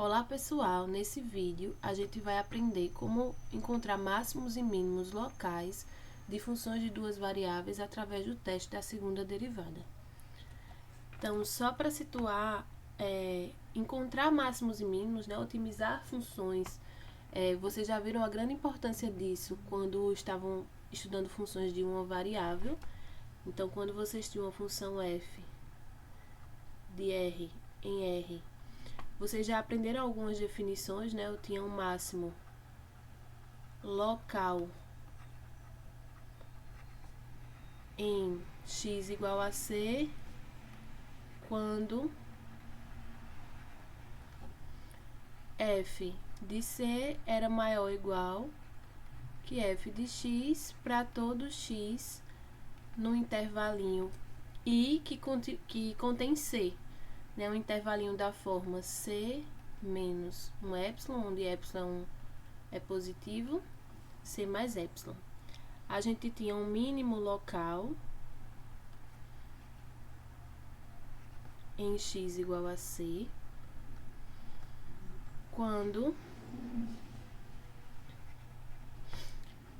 Olá pessoal, nesse vídeo a gente vai aprender como encontrar máximos e mínimos locais de funções de duas variáveis através do teste da segunda derivada. Então, só para situar, encontrar máximos e mínimos, né, otimizar funções, vocês já viram a grande importância disso quando estavam estudando funções de uma variável. Então, quando vocês tinham uma função f de r em r, vocês já aprenderam algumas definições, né? Eu tinha um máximo local em x igual a c quando f de c era maior ou igual que f de x para todo x no intervalinho i que contém c, né? Um intervalinho da forma c menos um epsilon, onde epsilon é positivo, c mais epsilon. A gente tinha um mínimo local em x igual a c quando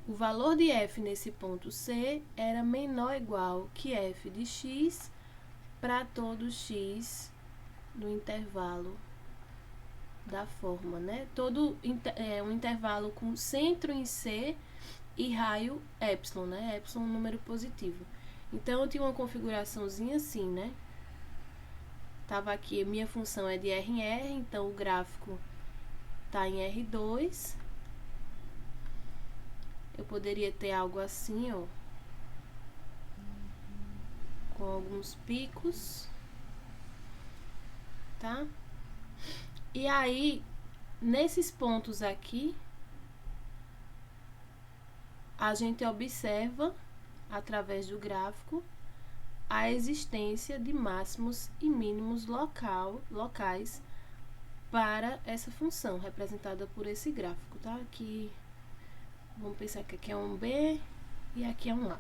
o valor de f nesse ponto C era menor ou igual que f de x para todo x no intervalo da forma, né? Um intervalo com centro em C e raio epsilon, né? Epsilon é um número positivo. Então, eu tinha uma configuraçãozinha assim, né? Tava aqui, minha função é de R em R, então o gráfico tá em R2. Eu poderia ter algo assim, ó, com alguns picos, tá? E aí, nesses pontos aqui, a gente observa, através do gráfico, a existência de máximos e mínimos locais para essa função, representada por esse gráfico, tá? Aqui, vamos pensar que aqui é um B e aqui é um A.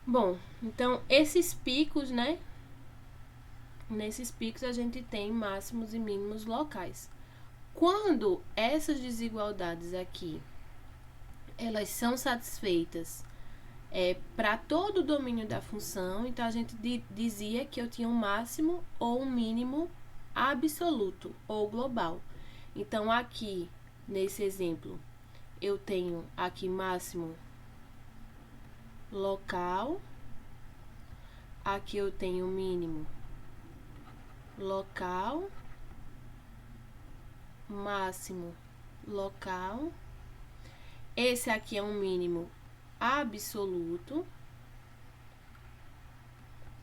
Bom, então, esses picos, né? Nesses picos a gente tem máximos e mínimos locais. Quando essas desigualdades aqui, elas são satisfeitas para todo o domínio da função, então a gente dizia que eu tinha um máximo ou um mínimo absoluto ou global. Então, aqui, nesse exemplo, eu tenho aqui máximo local, aqui eu tenho mínimo local, máximo local, esse aqui é um mínimo absoluto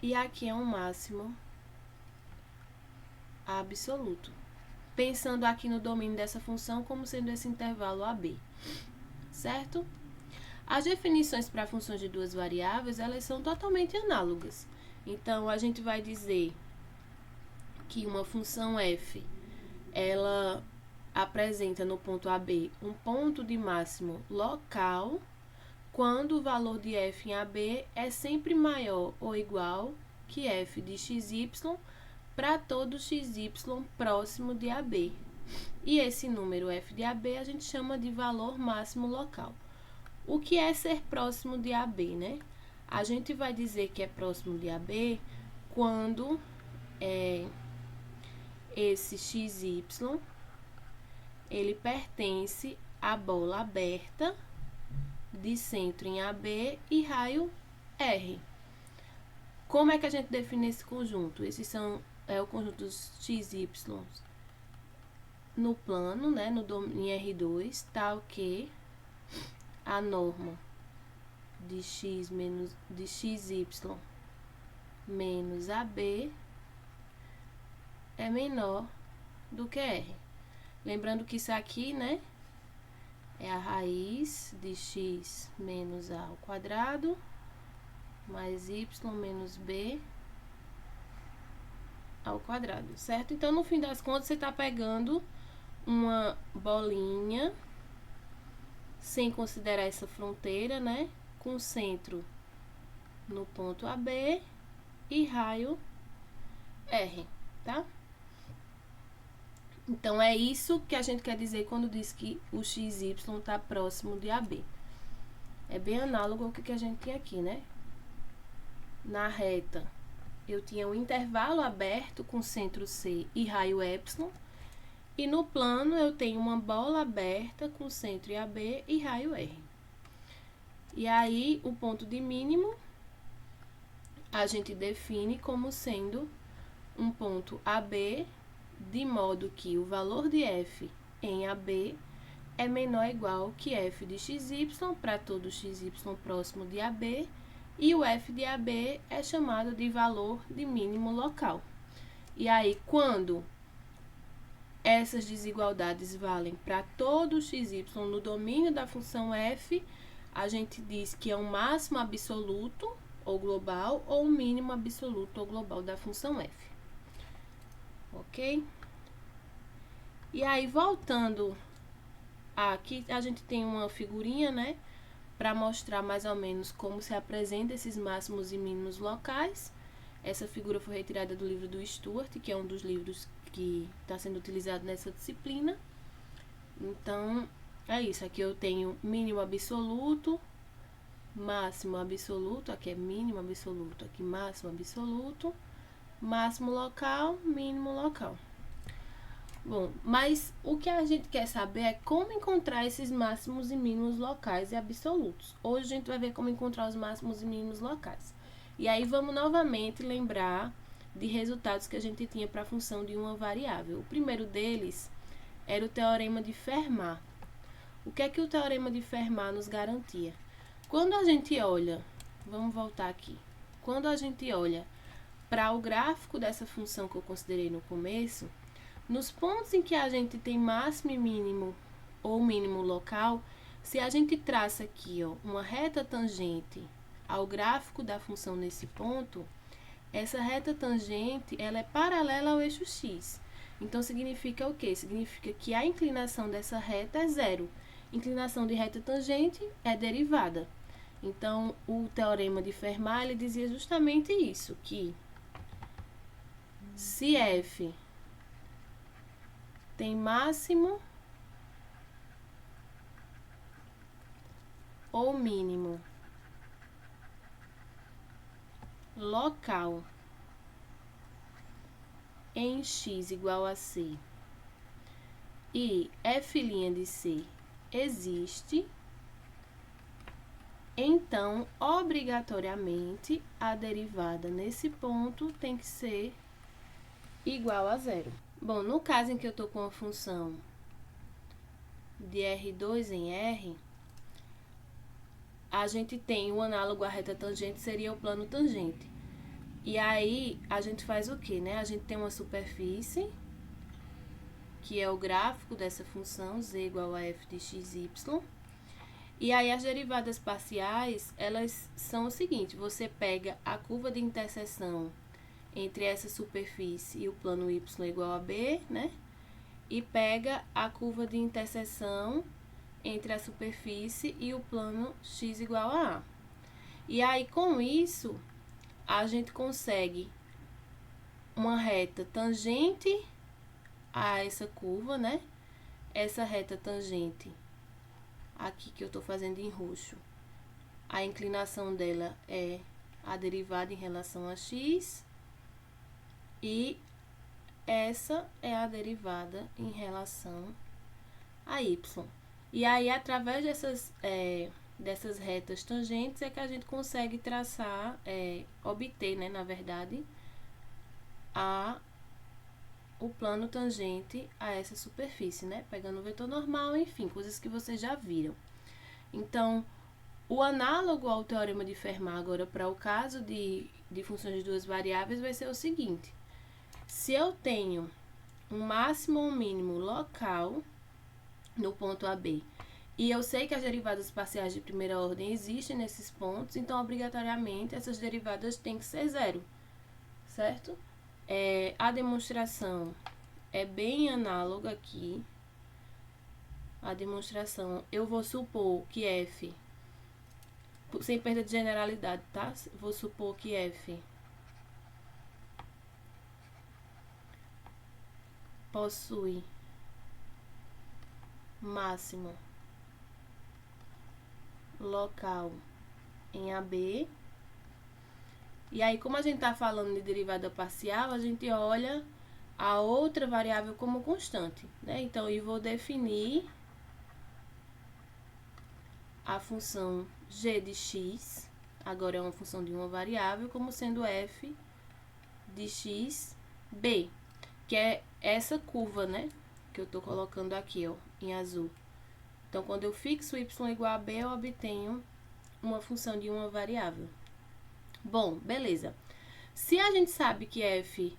e aqui é um máximo absoluto. Pensando aqui no domínio dessa função como sendo esse intervalo AB, certo? As definições para funções de duas variáveis, elas são totalmente análogas. Então, a gente vai dizer que uma função f, ela apresenta no ponto AB um ponto de máximo local quando o valor de f em AB é sempre maior ou igual que f de xy para todo xy próximo de AB. E esse número f de AB a gente chama de valor máximo local. O que é ser próximo de AB, né? A gente vai dizer que é próximo de AB quando esse xy ele pertence à bola aberta de centro em AB e raio R. Como é que a gente define esse conjunto? Esses são o conjunto dos xy no plano, né, em R2, tal que a norma de xy menos AB é menor do que R. Lembrando que isso aqui, né, é a raiz de x menos a ao quadrado mais y menos b ao quadrado, certo? Então, no fim das contas, você está pegando uma bolinha, sem considerar essa fronteira, né? Com centro no ponto AB e raio R, tá? Então, é isso que a gente quer dizer quando diz que o XY está próximo de AB. É bem análogo ao que a gente tinha aqui, né? Na reta, eu tinha um intervalo aberto com centro C e raio epsilon. E no plano, eu tenho uma bola aberta com centro AB e raio R. E aí, o ponto de mínimo, a gente define como sendo um ponto AB, de modo que o valor de f em AB é menor ou igual que f de xy para todo xy próximo de AB, e o f de AB é chamado de valor de mínimo local. E aí, quando essas desigualdades valem para todo xy no domínio da função f, a gente diz que é um máximo absoluto ou global ou um mínimo absoluto ou global da função f. Ok? E aí, voltando aqui, a gente tem uma figurinha, né? Para mostrar mais ou menos como se apresentam esses máximos e mínimos locais. Essa figura foi retirada do livro do Stuart, que é um dos livros que está sendo utilizado nessa disciplina. Então, é isso. Aqui eu tenho mínimo absoluto, máximo absoluto, aqui é mínimo absoluto, aqui máximo absoluto, máximo local, mínimo local. Bom, mas o que a gente quer saber é como encontrar esses máximos e mínimos locais e absolutos. Hoje a gente vai ver como encontrar os máximos e mínimos locais. E aí vamos novamente lembrar de resultados que a gente tinha para a função de uma variável. O primeiro deles era o teorema de Fermat. O que é que o teorema de Fermat nos garantia? Quando a gente olha, vamos voltar aqui. Quando a gente olha para o gráfico dessa função que eu considerei no começo, nos pontos em que a gente tem máximo e mínimo ou mínimo local, se a gente traça aqui uma reta tangente ao gráfico da função nesse ponto, essa reta tangente ela é paralela ao eixo x. Então, significa o quê? Significa que a inclinação dessa reta é zero. Inclinação de reta tangente é derivada. Então, o teorema de Fermat ele dizia justamente isso, que se f tem máximo ou mínimo local em x igual a c e f' de c existe, então, obrigatoriamente, a derivada nesse ponto tem que ser igual a zero. Bom, no caso em que eu estou com a função de R2 em R, a gente tem o análogo à reta tangente, seria o plano tangente. E aí, a gente faz o quê, né? A gente tem uma superfície, que é o gráfico dessa função, z igual a f de xy. E aí, as derivadas parciais, elas são o seguinte, você pega a curva de interseção entre essa superfície e o plano y igual a b, né? E pega a curva de interseção entre a superfície e o plano x igual a a. E aí, com isso, a gente consegue uma reta tangente a essa curva, né? Essa reta tangente, aqui que eu tô fazendo em roxo, a inclinação dela é a derivada em relação a x, e essa é a derivada em relação a y. E aí, através dessas retas tangentes, é que a gente consegue traçar, obter, né, na verdade, o plano tangente a essa superfície, né? Pegando o vetor normal, enfim, coisas que vocês já viram. Então, o análogo ao teorema de Fermat agora para o caso de funções de duas variáveis vai ser o seguinte. Se eu tenho um máximo ou um mínimo local no ponto AB, e eu sei que as derivadas parciais de primeira ordem existem nesses pontos, então, obrigatoriamente, essas derivadas têm que ser zero, certo? A demonstração é bem análoga aqui. A demonstração, eu vou supor que f, sem perda de generalidade, tá? Vou supor que f possui máximo local em AB. E aí, como a gente está falando de derivada parcial, a gente olha a outra variável como constante, né? Então, eu vou definir a função g de x, agora é uma função de uma variável, como sendo f de x, b, que é essa curva, né? Que eu estou colocando aqui, ó, em azul. Então, quando eu fixo y igual a b, eu obtenho uma função de uma variável. Bom, beleza. Se a gente sabe que f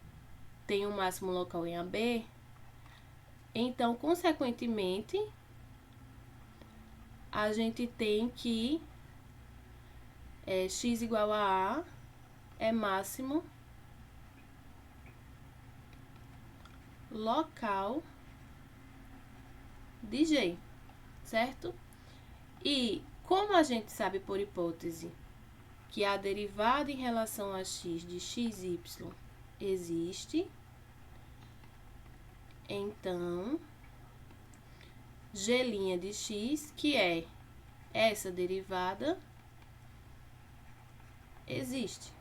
tem um máximo local em AB, então, consequentemente, a gente tem que x igual a é máximo local de G, certo? E como a gente sabe por hipótese que a derivada em relação a x de xy existe, então g' de x, que é essa derivada, existe.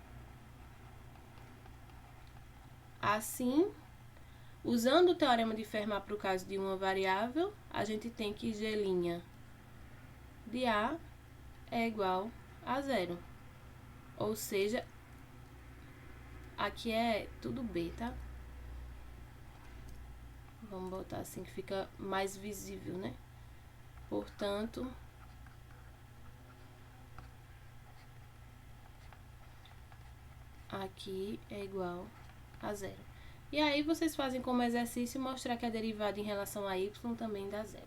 Assim, usando o teorema de Fermat para o caso de uma variável, a gente tem que g' de A é igual a zero. Ou seja, aqui é tudo B, tá? Vamos botar assim que fica mais visível, né? Portanto, aqui é igual a zero. E aí, vocês fazem como exercício mostrar que a derivada em relação a y também dá zero.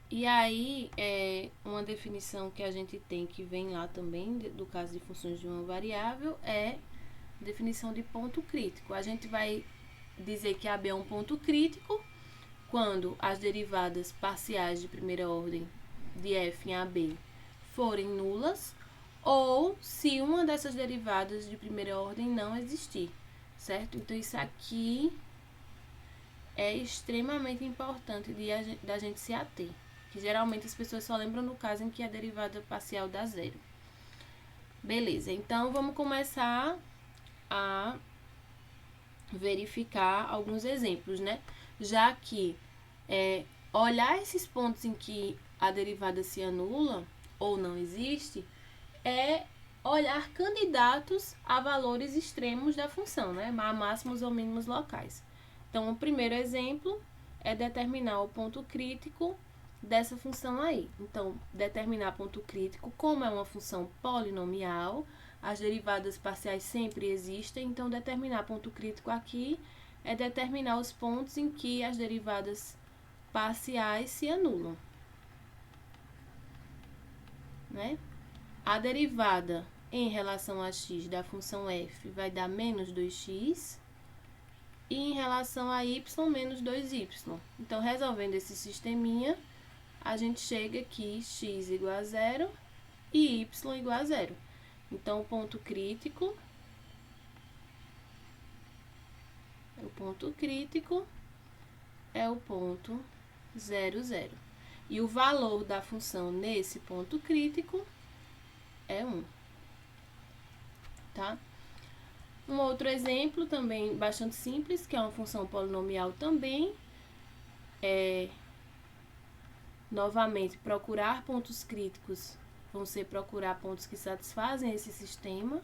E aí, uma definição que a gente tem que vem lá também, do caso de funções de uma variável, é definição de ponto crítico. A gente vai dizer que AB é um ponto crítico quando as derivadas parciais de primeira ordem de f em AB forem nulas, ou se uma dessas derivadas de primeira ordem não existir, certo? Então, isso aqui é extremamente importante da gente se ater, que geralmente as pessoas só lembram no caso em que a derivada parcial dá zero. Beleza, então vamos começar a verificar alguns exemplos, né? Já que olhar esses pontos em que a derivada se anula ou não existe é olhar candidatos a valores extremos da função, né? A máximos ou mínimos locais. Então, o primeiro exemplo é determinar o ponto crítico dessa função aí. Então, determinar ponto crítico, como é uma função polinomial, as derivadas parciais sempre existem, então determinar ponto crítico aqui é determinar os pontos em que as derivadas parciais se anulam, né? A derivada em relação a x da função f vai dar menos 2x, e em relação a y, menos 2y. Então, resolvendo esse sisteminha, a gente chega aqui x igual a zero e y igual a zero. Então, o ponto crítico é o ponto 0, 0. E o valor da função nesse ponto crítico é 1. Tá? Um outro exemplo também bastante simples, que é uma função polinomial também, novamente, procurar pontos críticos vão ser procurar pontos que satisfazem esse sistema.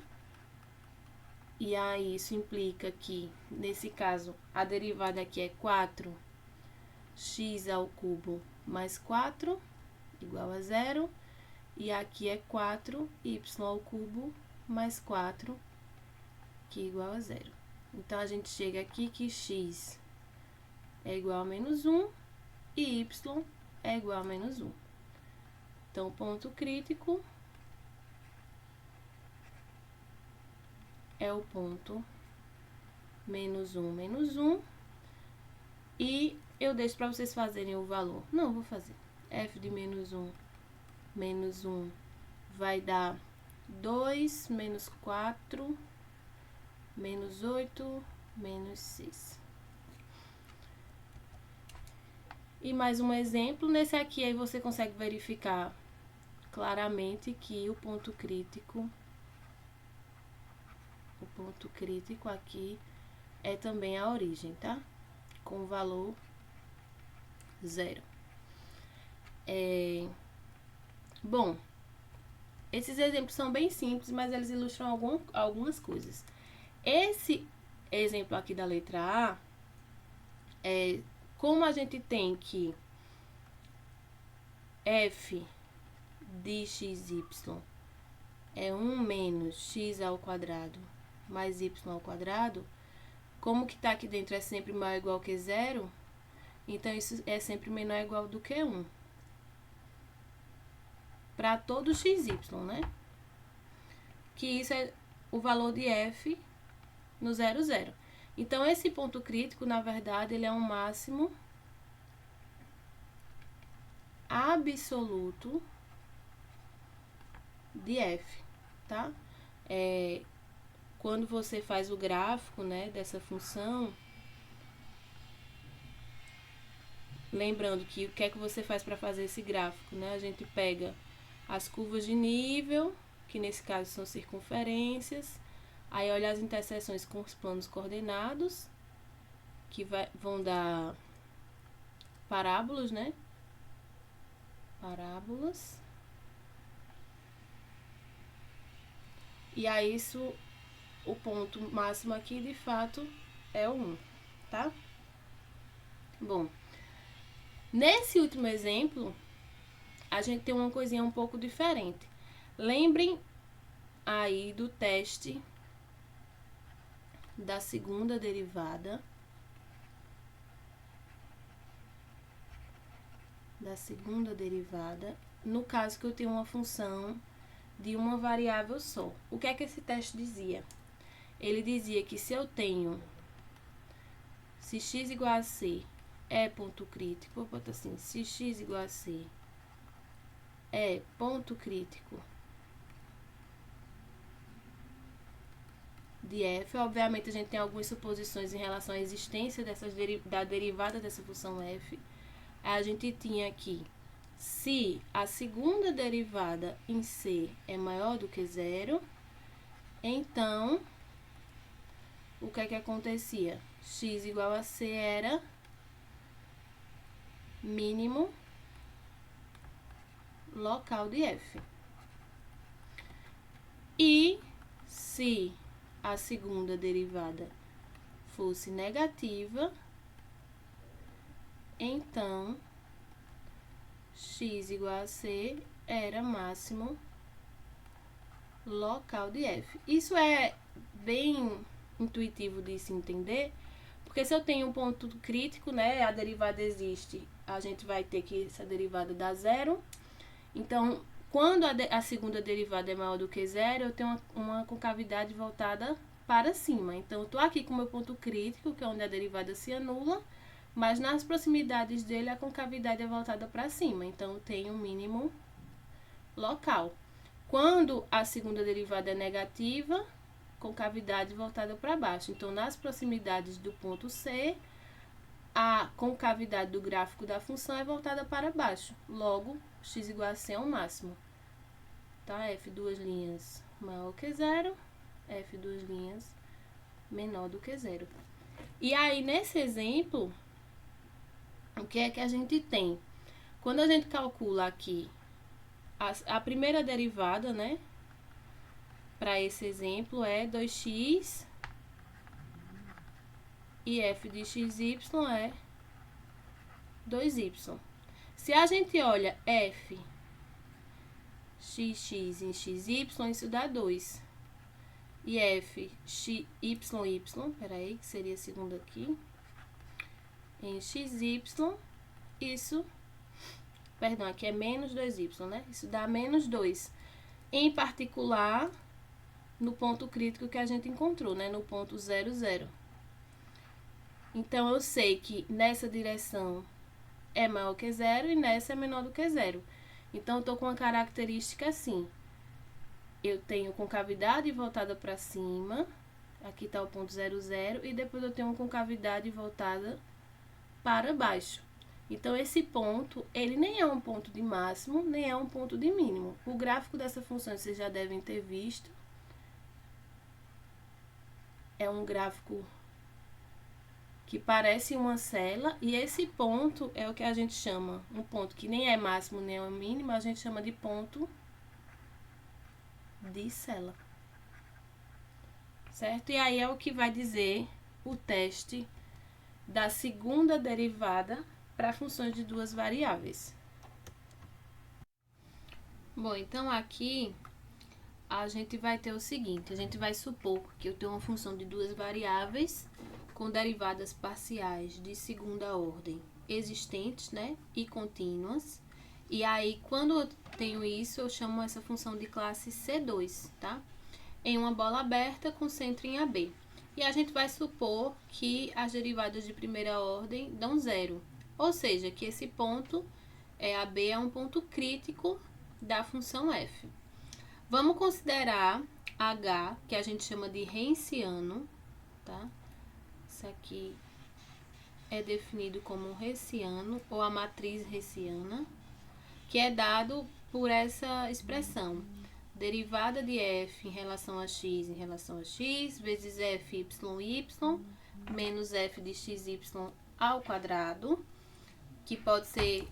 E aí, isso implica que, nesse caso, a derivada aqui é 4x ao cubo mais 4, igual a 0. E aqui é 4y ao cubo mais 4, que é igual a 0. Então, a gente chega aqui que x é igual a menos 1 e y é igual a menos 1. Então, o ponto crítico é o ponto menos 1, menos 1. E eu deixo para vocês fazerem o valor. Não, vou fazer. F de menos 1 vai dar 2 menos 4 menos 8 menos 6. E mais um exemplo, nesse aqui aí você consegue verificar claramente que o ponto crítico aqui é também a origem, tá? Com o valor 0. Bom, esses exemplos são bem simples, mas eles ilustram algumas coisas. Esse exemplo aqui da letra A, como a gente tem que f de xy é 1 menos x ao quadrado mais y ao quadrado, como que tá aqui dentro é sempre maior ou igual que 0, então isso é sempre menor ou igual do que 1. Para todo xy, né? Que isso é o valor de f no 0, 0. Então, esse ponto crítico, na verdade, ele é um máximo absoluto de f, tá? Quando você faz o gráfico, né, dessa função, lembrando que o que é que você faz para fazer esse gráfico, né? A gente pega as curvas de nível, que nesse caso são circunferências, aí olha as interseções com os planos coordenados, que vão dar parábolas, né? Parábolas. E aí o ponto máximo aqui, de fato, é o 1, tá? Bom, nesse último exemplo, a gente tem uma coisinha um pouco diferente. Lembrem aí do teste da segunda derivada. No caso que eu tenho uma função de uma variável só. O que é que esse teste dizia? Ele dizia que se eu tenho, se x igual a c é ponto crítico, vou botar assim, se x igual a c é ponto crítico de f, obviamente a gente tem algumas suposições em relação à existência da derivada dessa função f. A gente tinha aqui, se a segunda derivada em c é maior do que 0, então, o que é que acontecia? X igual a c era mínimo local de f. E se a segunda derivada fosse negativa, então x igual a c era máximo local de f. Isso é bem intuitivo de se entender, porque se eu tenho um ponto crítico, né, a derivada existe, a gente vai ter que essa derivada dá 0. Então, quando a segunda derivada é maior do que 0, eu tenho uma concavidade voltada para cima. Então, eu estou aqui com o meu ponto crítico, que é onde a derivada se anula, mas nas proximidades dele a concavidade é voltada para cima. Então, eu tenho um mínimo local. Quando a segunda derivada é negativa, concavidade voltada para baixo. Então, nas proximidades do ponto C, a concavidade do gráfico da função é voltada para baixo. Logo, x igual a c é o máximo. Tá? F duas linhas maior que 0, F duas linhas menor do que 0. E aí, nesse exemplo, o que é que a gente tem? Quando a gente calcula aqui a primeira derivada, né? Para esse exemplo é 2x e f de xy é 2y. Se a gente olha f xx em xy, isso dá 2. E f xyy, peraí, que seria a segunda aqui, em xy, isso, perdão, aqui é menos 2y, né? Isso dá menos 2. Em particular, no ponto crítico que a gente encontrou, né? No ponto 0, 0. Então, eu sei que nessa direção é maior que 0 e nessa é menor do que 0. Então, eu estou com uma característica assim. Eu tenho concavidade voltada para cima, aqui está o ponto 0, 0, e depois eu tenho uma concavidade voltada para baixo. Então, esse ponto, ele nem é um ponto de máximo, nem é um ponto de mínimo. O gráfico dessa função vocês já devem ter visto. É um gráfico que parece uma cela, e esse ponto é o que a gente chama, um ponto que nem é máximo nem é mínimo, a gente chama de ponto de cela. Certo? E aí é o que vai dizer o teste da segunda derivada para funções de duas variáveis. Bom, então aqui a gente vai ter o seguinte, a gente vai supor que eu tenho uma função de duas variáveis com derivadas parciais de segunda ordem existentes, né, e contínuas. E aí, quando eu tenho isso, eu chamo essa função de classe C2, tá? Em uma bola aberta com centro em AB. E a gente vai supor que as derivadas de primeira ordem dão zero. Ou seja, que esse ponto, AB, é um ponto crítico da função f. Vamos considerar H, que a gente chama de Hessiano, tá? Isso aqui é definido como Hessiano, ou a matriz hessiana, que é dado por essa expressão. Derivada de f em relação a x vezes f y menos f de xy ao quadrado, que pode ser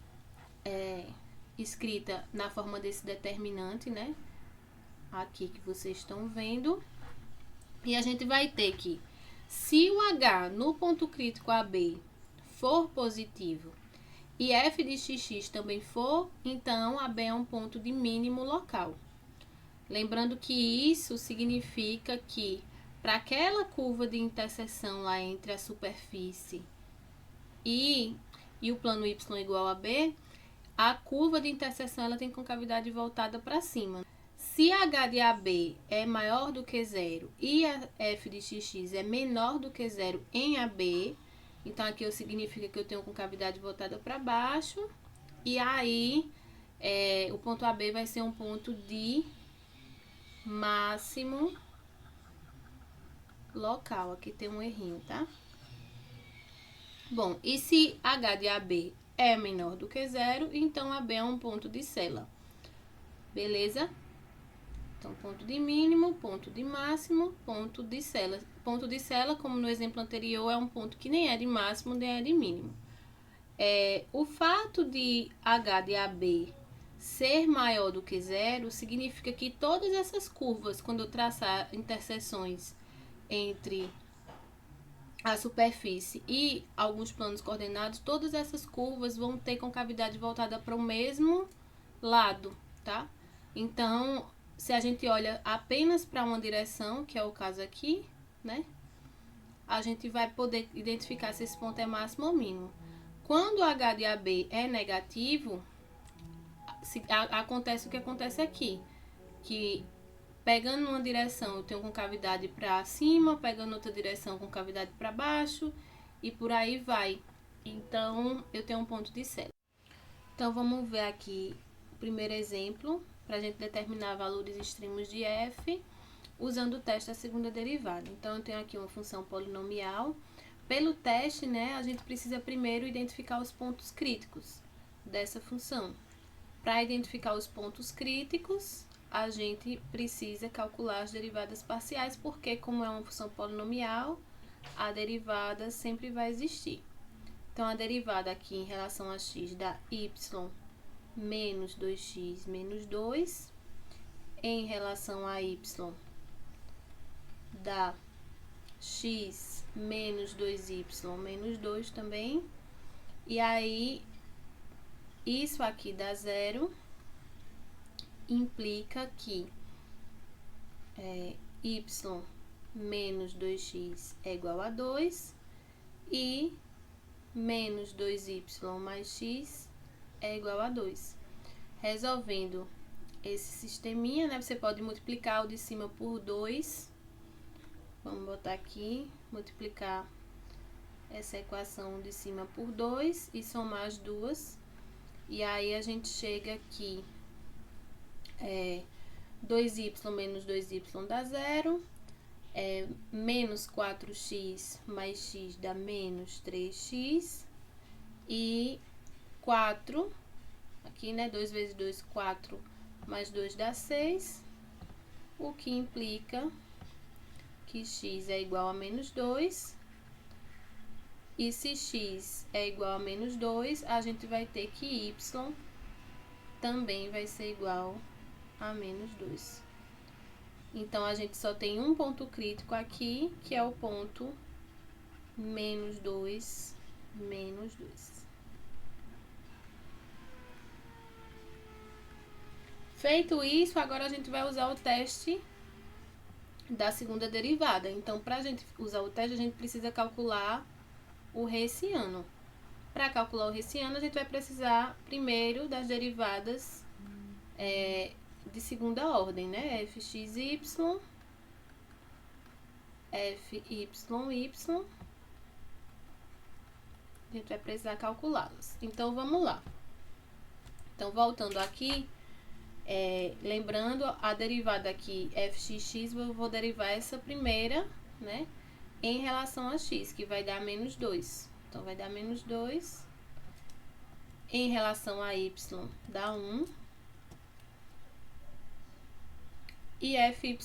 escrita na forma desse determinante, né? Aqui que vocês estão vendo. E a gente vai ter que, se o h no ponto crítico AB for positivo e f de xx também for, então AB é um ponto de mínimo local. Lembrando que isso significa que para aquela curva de interseção lá entre a superfície e o plano y igual a b, a curva de interseção ela tem concavidade voltada para cima. Se h de AB é maior do que zero e a f de xx é menor do que zero em AB, então aqui significa que eu tenho concavidade voltada para baixo, e aí o ponto AB vai ser um ponto de máximo local. Aqui tem um errinho, tá? Bom, e se h de AB é menor do que zero, então AB é um ponto de cela. Beleza? Então, ponto de mínimo, ponto de máximo, ponto de cela. Ponto de cela, como no exemplo anterior, é um ponto que nem é de máximo, nem é de mínimo. O fato de h de AB ser maior do que zero significa que todas essas curvas, quando eu traçar interseções entre a superfície e alguns planos coordenados, todas essas curvas vão ter concavidade voltada para o mesmo lado, tá? Então, se a gente olha apenas para uma direção, que é o caso aqui, né? A gente vai poder identificar se esse ponto é máximo ou mínimo. Quando o h de AB é negativo, acontece o que acontece aqui, que pegando uma direção eu tenho concavidade para cima, pegando outra direção concavidade para baixo e por aí vai. Então, eu tenho um ponto de cela. Então, vamos ver aqui o primeiro exemplo para a gente determinar valores extremos de f usando o teste da segunda derivada. Então, eu tenho aqui uma função polinomial. Pelo teste, né, a gente precisa primeiro identificar os pontos críticos dessa função. Para identificar os pontos críticos, a gente precisa calcular as derivadas parciais, porque como é uma função polinomial, a derivada sempre vai existir. Então, a derivada aqui em relação a x dá y menos 2x menos 2, em relação a y dá x menos 2y menos 2 também, e aí isso aqui dá zero, implica que y menos 2x é igual a 2 e menos 2y mais x é igual a 2. Resolvendo esse sisteminha, né, você pode multiplicar o de cima por 2. Vamos botar aqui, multiplicar essa equação de cima por 2 e somar as duas. E aí, a gente chega aqui, 2y menos 2y dá zero, menos 4x mais x dá menos 3x, e 4, aqui, né, 2 vezes 2, 4, mais 2 dá 6, o que implica que x é igual a menos 2, e se x é igual a menos 2, a gente vai ter que y também vai ser igual a menos 2. Então, a gente só tem um ponto crítico aqui, que é o ponto menos 2, menos 2. Feito isso, agora a gente vai usar o teste da segunda derivada. Então, para a gente usar o teste, a gente precisa calcular o hessiano. Para calcular o hessiano, a gente vai precisar primeiro das derivadas de segunda ordem, né? fxy, fyy. A gente vai precisar calculá-las. Então, vamos lá. Então, voltando aqui, lembrando a derivada aqui, fxx, eu vou derivar essa primeira, né? Em relação a x, que vai dar menos 2. Então, vai dar menos 2. Em relação a y, dá 1. E fyi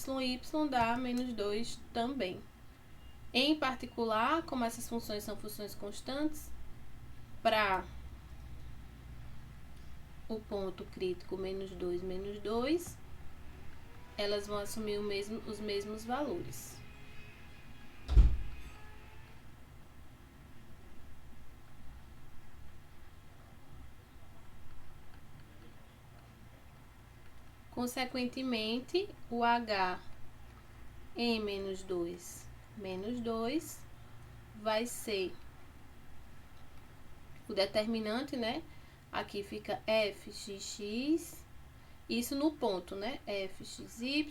dá menos 2 também. Em particular, como essas funções são funções constantes, para o ponto crítico menos 2, elas vão assumir os mesmos valores. Consequentemente, o h em menos 2 vai ser o determinante, né? Aqui fica fxx, isso no ponto, né? fxy,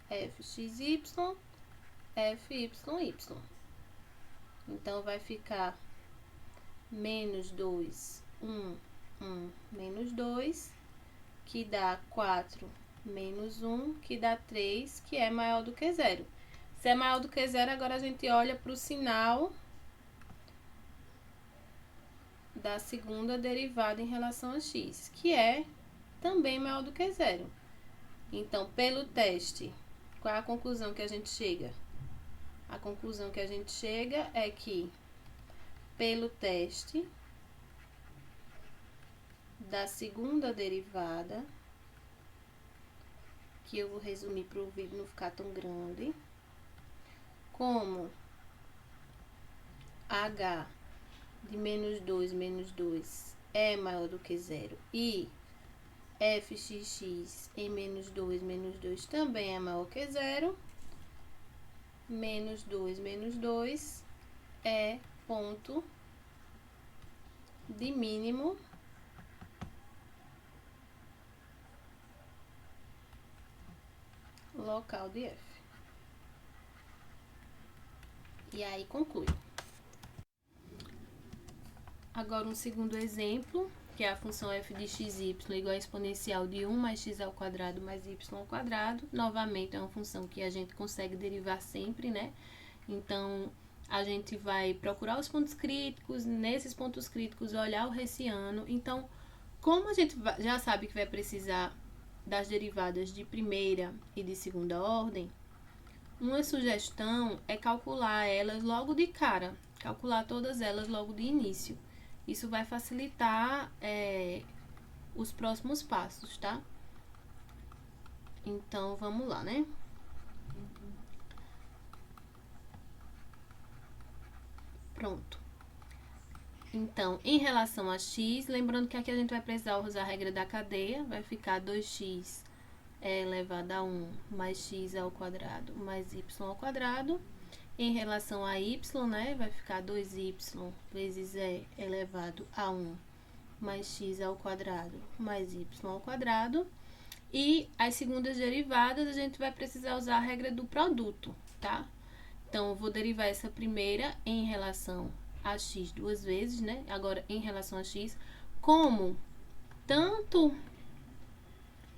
fxy, fyi. Então, vai ficar menos 2, 1, menos 2, que dá 4 menos 1, que dá 3, que é maior do que 0. Se é maior do que 0, agora a gente olha para o sinal da segunda derivada em relação a x, que é também maior do que 0. Então, pelo teste, qual é a conclusão que a gente chega? A conclusão que a gente chega é que, pelo teste da segunda derivada, que eu vou resumir para o vídeo não ficar tão grande, como h de menos 2 é maior do que 0 e fxx em menos 2 também é maior que 0, menos 2 é ponto de mínimo local de f. E aí conclui. Agora um segundo exemplo, que é a função f de xy igual a exponencial de 1 mais x ao quadrado mais y ao quadrado. Novamente, é uma função que a gente consegue derivar sempre, né? Então, a gente vai procurar os pontos críticos, nesses pontos críticos olhar o hessiano. Então, como a gente já sabe que vai precisar das derivadas de primeira e de segunda ordem, uma sugestão é calcular elas logo de cara, calcular todas elas logo de início. Isso vai facilitar os próximos passos, tá? Então, vamos lá, né? Pronto. Então, em relação a x, lembrando que aqui a gente vai precisar usar a regra da cadeia, vai ficar 2x elevado a 1 mais x ao quadrado mais y ao quadrado. Em relação a y, né, vai ficar 2y vezes e elevado a 1 mais x ao quadrado mais y ao quadrado. E as segundas derivadas, a gente vai precisar usar a regra do produto, tá? Então, eu vou derivar essa primeira em relação a x duas vezes, né? Agora, em relação a x, como tanto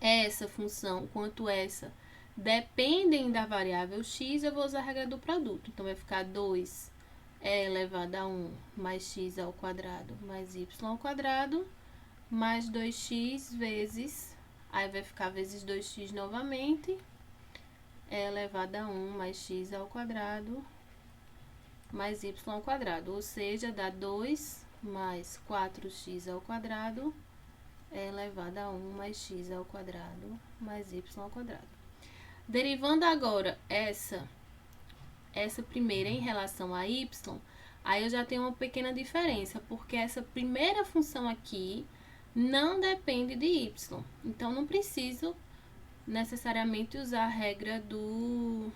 essa função quanto essa dependem da variável x, eu vou usar a regra do produto. Então, vai ficar 2 é elevado a 1 mais x ao quadrado mais y ao quadrado, mais 2x vezes, aí vai ficar vezes 2x novamente, é elevado a 1 mais x ao quadrado mais y ao quadrado, ou seja, dá 2 mais 4x ao quadrado é elevado a 1 mais x ao quadrado mais y ao quadrado. Derivando agora essa primeira em relação a y, aí eu já tenho uma pequena diferença, porque essa primeira função aqui não depende de y. Então, não preciso necessariamente usar a regra do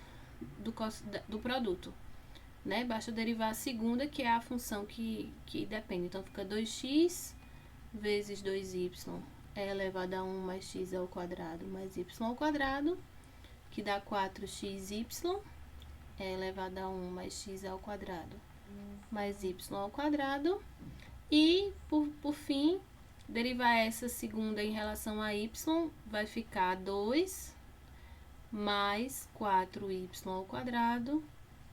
produto, né? Basta derivar a segunda, que é a função que depende. Então, fica 2x vezes 2y é elevado a 1 mais x ao quadrado mais y ao quadrado, que dá 4xy é elevado a 1 mais x ao quadrado mais y ao quadrado. E, por fim, derivar essa segunda em relação a y, vai ficar 2 mais 4y ao quadrado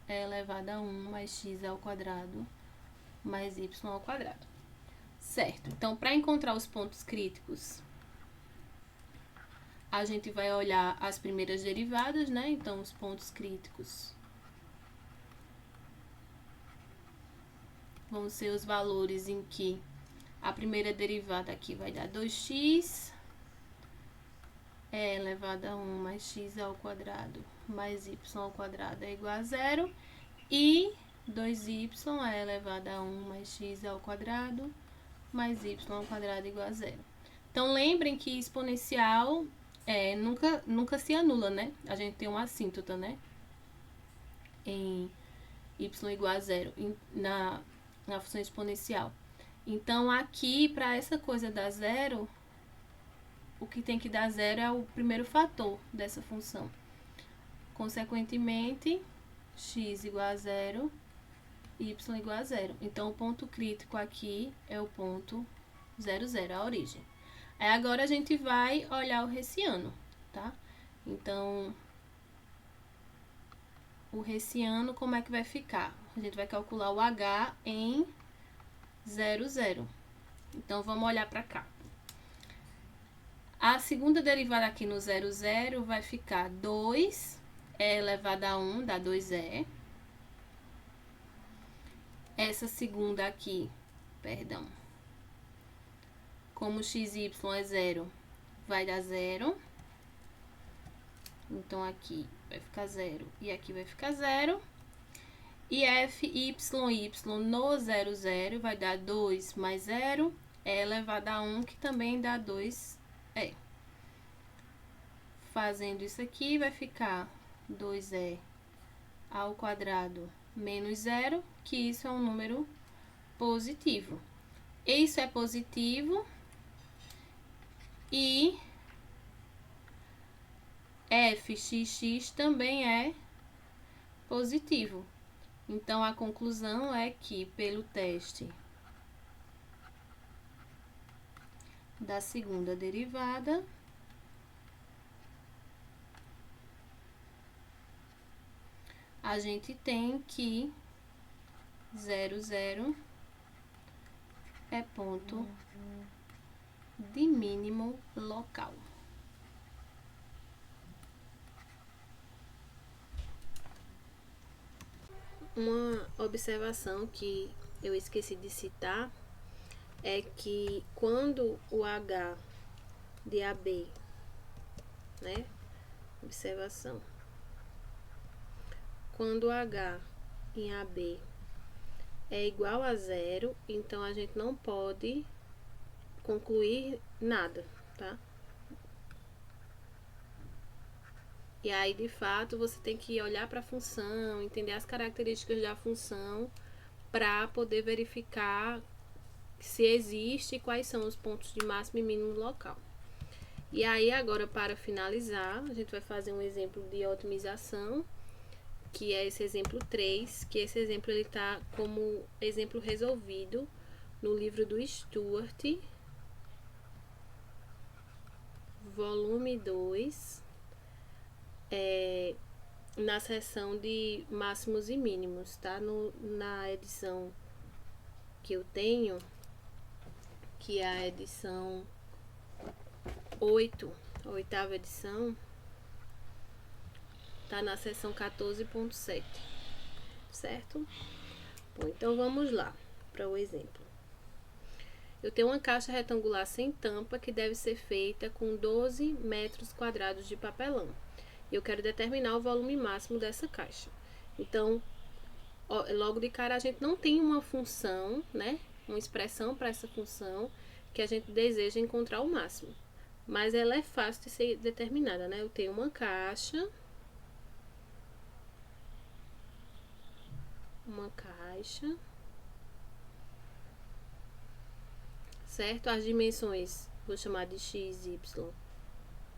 é elevado a 1 mais x ao quadrado mais y ao quadrado. Certo? Então, para encontrar os pontos críticos, a gente vai olhar as primeiras derivadas, né? Então, os pontos críticos vão ser os valores em que a primeira derivada aqui vai dar 2x é elevado a 1 mais x ao quadrado mais y ao quadrado é igual a 0, e 2y é elevado a 1 mais x ao quadrado mais y ao quadrado é igual a 0. Então, lembrem que exponencial nunca se anula, né? A gente tem uma assíntota, né? Em y igual a 0 na função exponencial. Então, aqui, para essa coisa dar 0, o que tem que dar 0 é o primeiro fator dessa função. Consequentemente, x igual a 0, y igual a 0. Então, o ponto crítico aqui é o ponto 0, 0, a origem. Aí, agora a gente vai olhar o hessiano, tá? Então, o hessiano, como é que vai ficar? A gente vai calcular o h em 0, 0. Então, vamos olhar para cá. A segunda derivada aqui no 0, 0 vai ficar 2 é elevado a 1, dá 2e. Essa segunda aqui, perdão, como xy é 0, vai dar 0. Então, aqui vai ficar 0 e aqui vai ficar 0. E fy no 0, 0 vai dar 2 mais 0 é elevado a 1, que também dá 2e. Fazendo isso aqui, vai ficar 2e ao quadrado menos 0, que isso é um número positivo. Isso é positivo e fxx também é positivo. Então, a conclusão é que, pelo teste da segunda derivada, a gente tem que 0, 0 é ponto de mínimo local. Uma observação que eu esqueci de citar é que quando o h de AB, né? Observação. Quando o h em AB é igual a 0, então a gente não pode concluir nada, tá? E aí, de fato, você tem que olhar para a função, entender as características da função para poder verificar se existe e quais são os pontos de máximo e mínimo local. E aí, agora, para finalizar, a gente vai fazer um exemplo de otimização, que é esse exemplo 3, que esse exemplo ele tá como exemplo resolvido no livro do Stuart, volume 2, na seção de máximos e mínimos, tá? Na edição que eu tenho, que é a edição 8, a 8ª edição, tá na seção 14.7, certo? Bom, então vamos lá para o exemplo. Eu tenho uma caixa retangular sem tampa que deve ser feita com 12 metros quadrados de papelão. Eu quero determinar o volume máximo dessa caixa. Então, logo de cara, a gente não tem uma função, né? Uma expressão para essa função que a gente deseja encontrar o máximo. Mas ela é fácil de ser determinada, né? Eu tenho uma caixa. Certo? As dimensões, vou chamar de x, y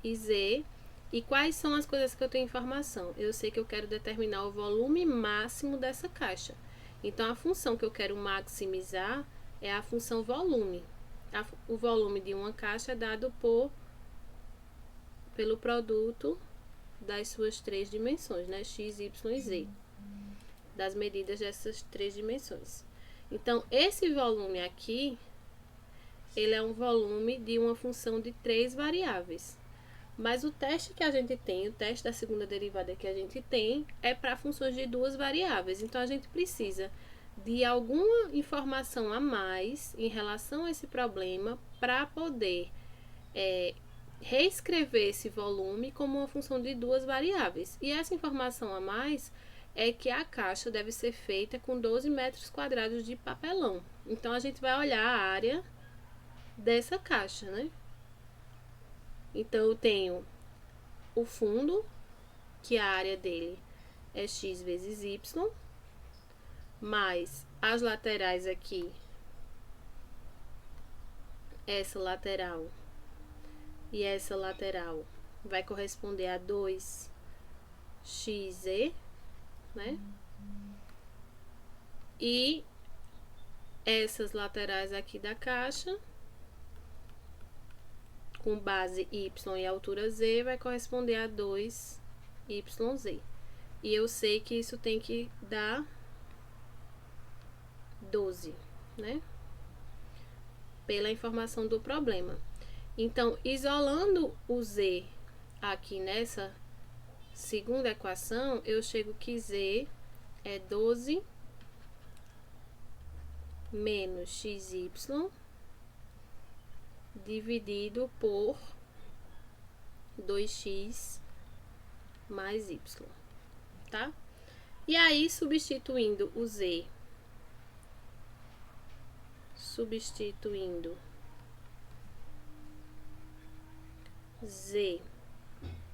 e z. E quais são as coisas que eu tenho informação? Eu sei que eu quero determinar o volume máximo dessa caixa. Então, a função que eu quero maximizar é a função volume. O volume de uma caixa é dado pelo produto das suas 3 dimensões, né? X, y e z. Das medidas dessas 3 dimensões. Então, esse volume aqui, ele é um volume de uma função de 3 variáveis. Mas o teste que a gente tem, o teste da segunda derivada que a gente tem, é para funções de 2 variáveis. Então, a gente precisa de alguma informação a mais em relação a esse problema para poder reescrever esse volume como uma função de 2 variáveis. E essa informação a mais é que a caixa deve ser feita com 12 metros quadrados de papelão. Então, a gente vai olhar a área dessa caixa, né? Então, eu tenho o fundo, que a área dele é x vezes y, mais as laterais aqui, essa lateral e essa lateral vai corresponder a 2xe, né? E essas laterais aqui da caixa, com base y e altura z, vai corresponder a 2yz. E eu sei que isso tem que dar 12, né? Pela informação do problema. Então, isolando o z aqui nessa segunda equação, eu chego que z é 12 menos xy dividido por 2x mais y, tá? E aí, substituindo o z, z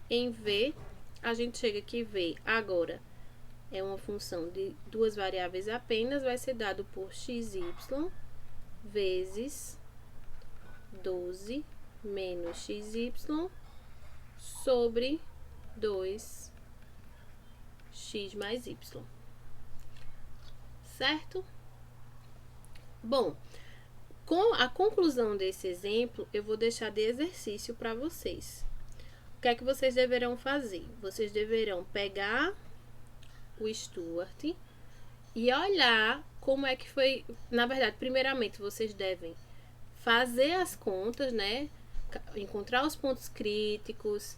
em v, a gente chega que v agora é uma função de 2 variáveis apenas, vai ser dado por xy vezes 12 menos xy sobre 2x mais y. Certo? Bom, com a conclusão desse exemplo, eu vou deixar de exercício para vocês. O que é que vocês deverão fazer? Vocês deverão pegar o Stuart e olhar como é que foi. Na verdade, primeiramente, vocês devem fazer as contas, né? Encontrar os pontos críticos,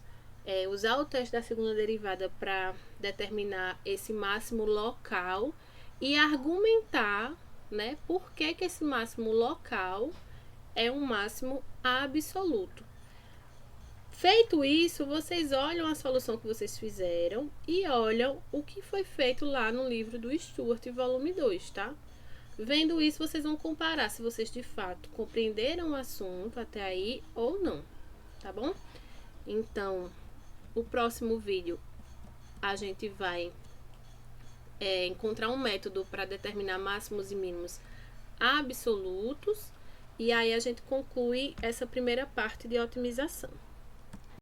usar o teste da segunda derivada para determinar esse máximo local e argumentar, né? Por que esse máximo local é um máximo absoluto. Feito isso, vocês olham a solução que vocês fizeram e olham o que foi feito lá no livro do Stuart, volume 2, tá? Vendo isso, vocês vão comparar se vocês de fato compreenderam o assunto até aí ou não, tá bom? Então, o próximo vídeo a gente vai encontrar um método para determinar máximos e mínimos absolutos e aí a gente conclui essa primeira parte de otimização.